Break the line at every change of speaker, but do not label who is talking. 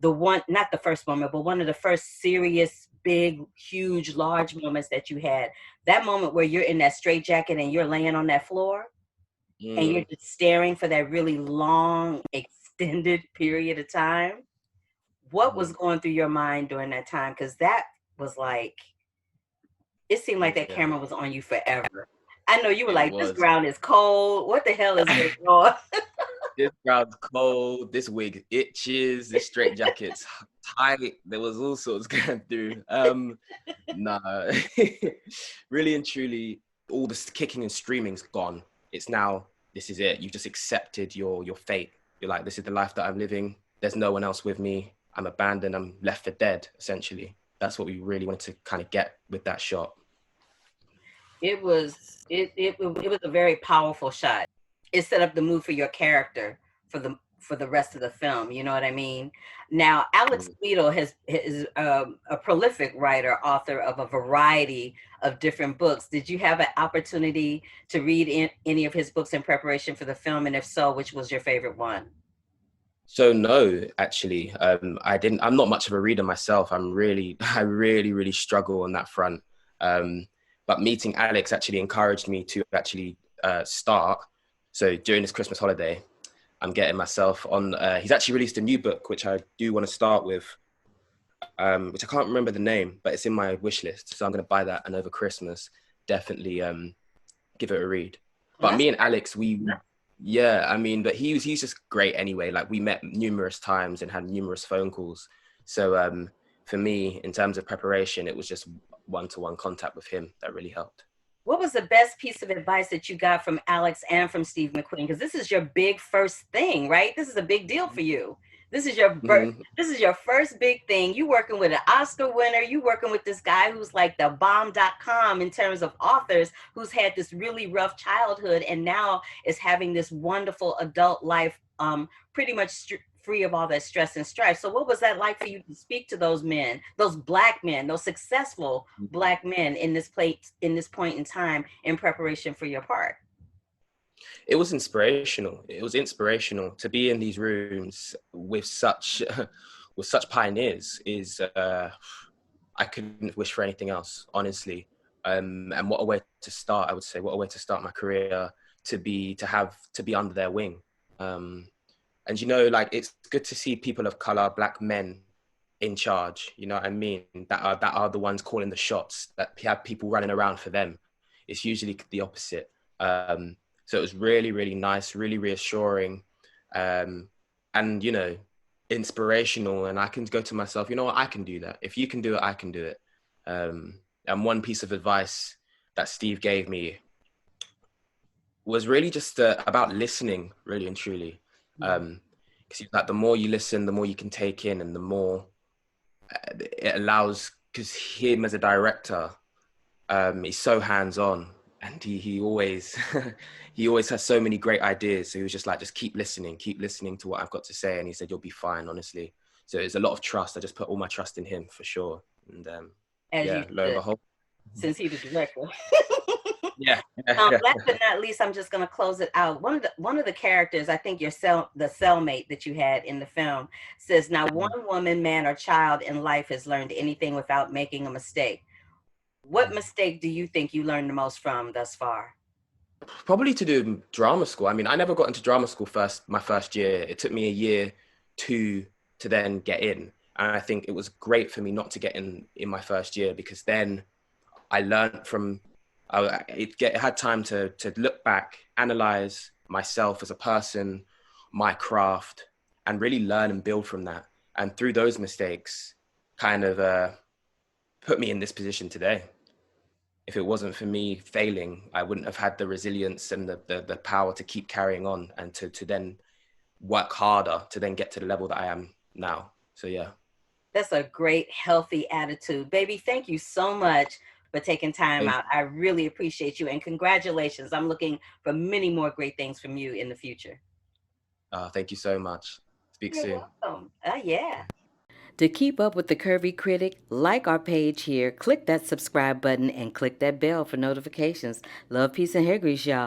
the one, not the first moment, but one of the first serious, big, huge, large moments that you had. That moment where you're in that straitjacket and you're laying on that floor and you're
Mm,
just staring for that really long, extended period of time. What was
mhm.
going through your mind during that time? Because that was like, it seemed like that
Yeah,
camera was on you forever. I know you were
it
like, this
was.
ground is cold. What the hell is going on?
This crowd's cold, this wig itches, this straight jacket's tight. There was all sorts going through. Nah, really and truly, all this kicking and screaming's gone. It's now, this is it. You've just accepted your fate. You're like, this is the life that I'm living. There's no one else with me. I'm abandoned. I'm left for dead, essentially. That's what we really wanted to kind of get with that shot.
It was it was a very powerful shot. It set up the mood for your character for the rest of the film. You know what I mean? Now, Alex
Mm.
Guido is a prolific writer, author of a variety of different books. Did you have an opportunity to read any of his books in preparation for the film? And if so, which was your favorite one?
So no, actually, I didn't. I'm not much of a reader myself. I really struggle on that front. Um, but meeting Alex actually encouraged me to actually start. So during this Christmas holiday, I'm getting myself on. He's actually released a new book, which I do want to start with, which I can't remember the name, but it's in my wish list. So I'm going to buy that, and over Christmas, definitely give it a read.
Well,
But
that's
me and Alex, yeah, I mean, but he's just great anyway. Like we met numerous times and had numerous phone calls. So for me, in terms of preparation, it was just one-to-one contact with him that really helped.
what was the best piece of advice that you got from Alex and from Steve McQueen? Because this is your big first thing, right? This is a big deal for you. This is
Hmm.
this is your first big thing. You working with an Oscar winner. You working with this guy who's like the bomb.com in terms of authors, who's had this really rough childhood and now is having this wonderful adult life, pretty much free of all that stress and strife. So what was that like for you to speak to those men, those black men, those successful black men in this place, in this point in time, in preparation for your part?
It was inspirational. It was inspirational to be in these rooms with such with such pioneers. I couldn't wish for anything else, honestly. And what a way to start! I would say, what a way to start my career, to be under their wing. Um, And like it's good to see people of color, black men in charge. You know what I mean? That are the ones calling the shots. That have people running around for them. It's usually the opposite. So it was really nice, really reassuring, um, and inspirational. And I can go to myself, you know what? I can do that. If you can do it, I can do it. And one piece of advice that Steve gave me was really just about listening, really and truly. Because like the more you listen, the more you can take in, and the more it allows. Because him as a director, he's so hands on, and he always he always has so many great ideas. So he was just like, just keep listening to what I've got to say, and he said you'll be fine, honestly. So it's a lot of trust. I just put all my trust in him for sure, and
As you
yeah, lo and
should,
behold,
since he the director.
yeah.
Last but not least, I'm just going to close it out. One of the characters, I think the cellmate that you had in the film, says, "Now one woman, man, or child in life has learned anything without making a mistake. What mistake do you think you learned the most from thus far?"
Probably to do drama school. I mean, I never got into drama school my first year. It took me a year to then get in. And I think it was great for me not to get in my first year, because then I learned from it had time to look back, analyze myself as a person, my craft, and really learn and build from that. And through those mistakes, kind of put me in this position today. If it wasn't for me failing, I wouldn't have had the resilience and the power to keep carrying on, and to then work harder to then get to the level that I am now. So yeah.
That's a great, healthy attitude. Baby, thank you so much for taking time
Thank
out. I really appreciate you, and congratulations. I'm looking for many more great things from you in the future.
thank you so much. Speak
You're
soon.
welcome. Yeah. To keep up with the Curvy Critic, like our page here, click that subscribe button, and click that bell for notifications. Love, peace, and hair grease, y'all.